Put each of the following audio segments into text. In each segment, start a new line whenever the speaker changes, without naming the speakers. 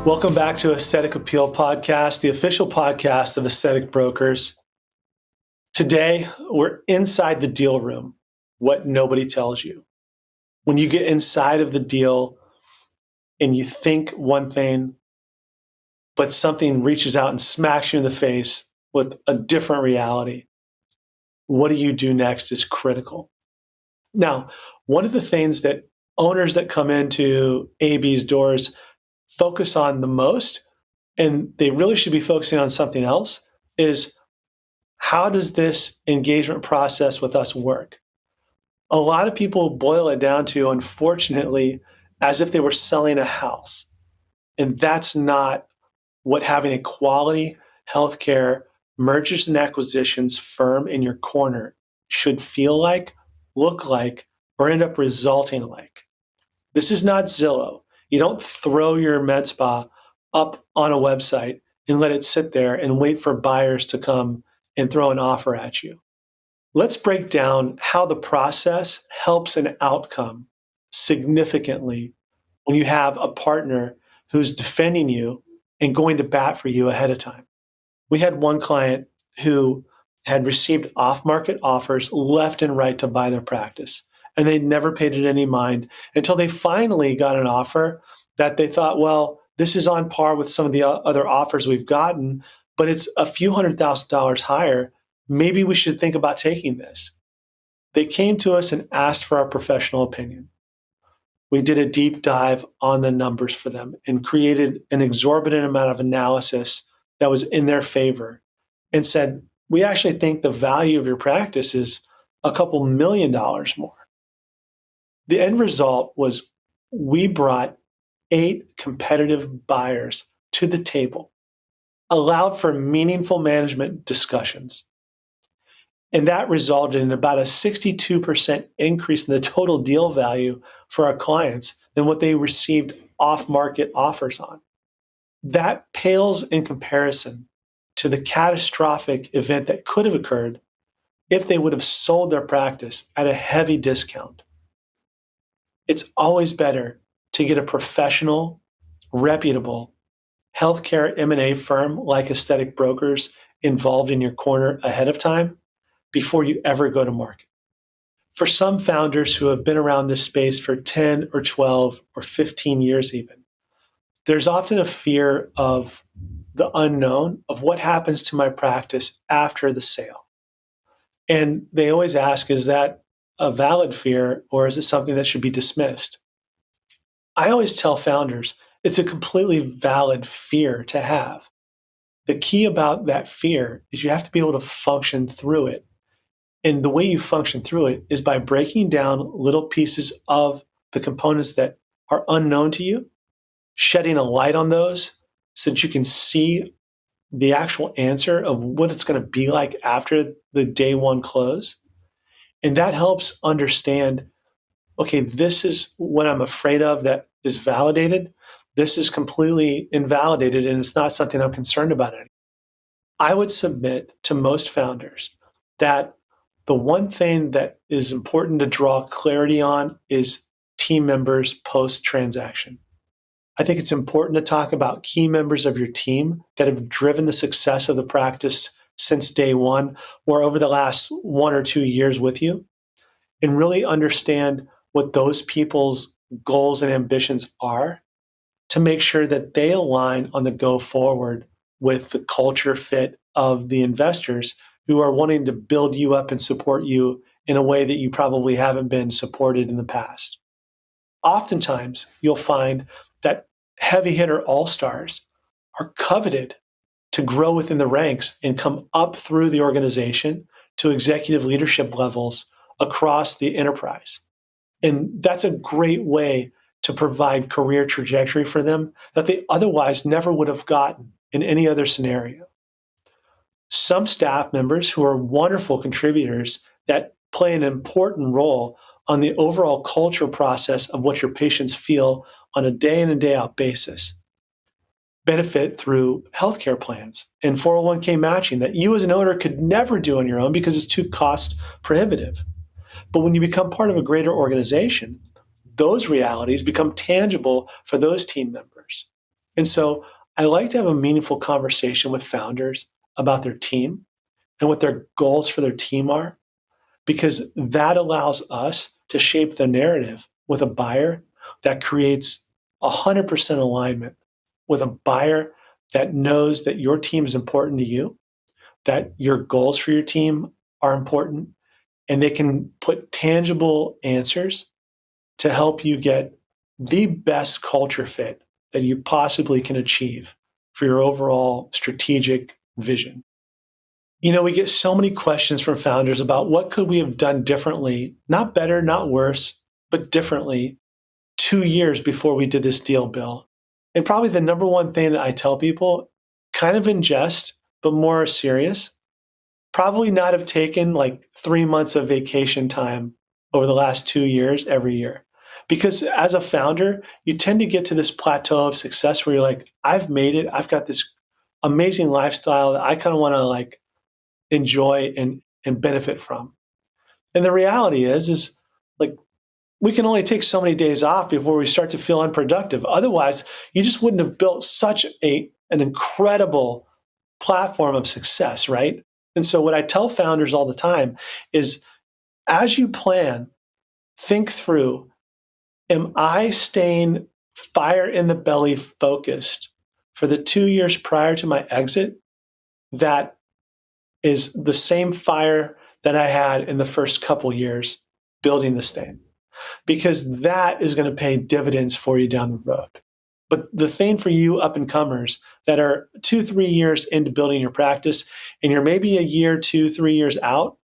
Welcome back to Aesthetic Appeal Podcast, the official podcast of Aesthetic Brokers. Today, we're inside the deal room, what nobody tells you. When you get inside of the deal and you think one thing, but something reaches out and smacks you in the face with a different reality, what do you do next is critical. Now, one of the things that owners that come into AB's doors focus on the most, and they really should be focusing on something else, is how does this engagement process with us work? A lot of people boil it down to, unfortunately, as if they were selling a house. And that's not what having a quality healthcare mergers and acquisitions firm in your corner should feel like, look like, or end up resulting like. This is not Zillow. You don't throw your med spa up on a website and let it sit there and wait for buyers to come and throw an offer at you. Let's break down how the process helps an outcome significantly when you have a partner who's defending you and going to bat for you ahead of time. We had one client who had received off-market offers left and right to buy their practice, and they never paid it any mind until they finally got an offer that they thought, well, this is on par with some of the other offers we've gotten, but it's a few $100,000 higher. Maybe we should think about taking this. They came to us and asked for our professional opinion. We did a deep dive on the numbers for them and created an exorbitant amount of analysis that was in their favor and said, we actually think the value of your practice is a couple $1 million more. The end result was we brought 8 competitive buyers to the table, allowed for meaningful management discussions. And that resulted in about a 62% increase in the total deal value for our clients than what they received off-market offers on. That pales in comparison to the catastrophic event that could have occurred if they would have sold their practice at a heavy discount. It's always better to get a professional, reputable healthcare M&A firm like Aesthetic Brokers involved in your corner ahead of time before you ever go to market. For some founders who have been around this space for 10 or 12 or 15 years even, there's often a fear of the unknown, of what happens to my practice after the sale. And they always ask, is that a valid fear, or is it something that should be dismissed? I always tell founders it's a completely valid fear to have. The key about that fear is you have to be able to function through it. And the way you function through it is by breaking down little pieces of the components that are unknown to you, shedding a light on those so that you can see the actual answer of what it's going to be like after the day one close. And that helps understand, okay, this is what I'm afraid of that is validated. This is completely invalidated, and it's not something I'm concerned about anymore. I would submit to most founders that the one thing that is important to draw clarity on is team members post-transaction. I think it's important to talk about key members of your team that have driven the success of the practice since day one or over the last 1 or 2 years with you, and really understand what those people's goals and ambitions are to make sure that they align on the go forward with the culture fit of the investors who are wanting to build you up and support you in a way that you probably haven't been supported in the past. Oftentimes, you'll find that heavy hitter all-stars are coveted to grow within the ranks and come up through the organization to executive leadership levels across the enterprise. And that's a great way to provide career trajectory for them that they otherwise never would have gotten in any other scenario. Some staff members who are wonderful contributors that play an important role on the overall culture process of what your patients feel on a day in and day out basis benefit through healthcare plans and 401k matching that you as an owner could never do on your own because it's too cost prohibitive. But when you become part of a greater organization, those realities become tangible for those team members. And so I like to have a meaningful conversation with founders about their team and what their goals for their team are, because that allows us to shape the narrative with a buyer that creates 100% alignment, with a buyer that knows that your team is important to you, that your goals for your team are important, and they can put tangible answers to help you get the best culture fit that you possibly can achieve for your overall strategic vision. We get so many questions from founders about what could we have done differently, not better, not worse, but differently 2 years before we did this deal, Bill. And probably the number one thing that I tell people, kind of in jest, but more serious, probably not have taken like 3 months of vacation time over the last 2 years every year. Because as a founder, you tend to get to this plateau of success where you're like, I've made it. I've got this amazing lifestyle that I kind of want to like enjoy and benefit from. And the reality is like we can only take so many days off before we start to feel unproductive. Otherwise, you just wouldn't have built such an incredible platform of success, right? And so what I tell founders all the time is as you plan, think through, am I staying fire in the belly focused for the 2 years prior to my exit that is the same fire that I had in the first couple years building this thing? Because that is going to pay dividends for you down the road. But the thing for you up and comers that are 2-3 years into building your practice and you're maybe a year, 2-3 years out,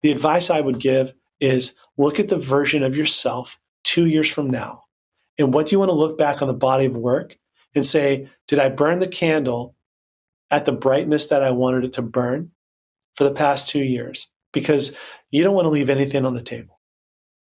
the advice I would give is look at the version of yourself 2 years from now. And what do you want to look back on the body of work and say, did I burn the candle at the brightness that I wanted it to burn for the past 2 years? Because you don't want to leave anything on the table.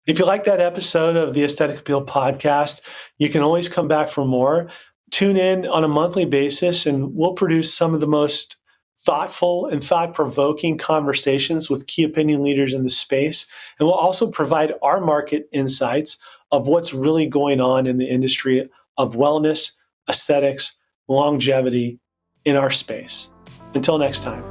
If you like that episode of the Aesthetic Appeal podcast, you can always come back for more. Tune in on a monthly basis, and we'll produce some of the most thoughtful and thought-provoking conversations with key opinion leaders in the space. And we'll also provide our market insights of what's really going on in the industry of wellness, aesthetics, longevity in our space. Until next time.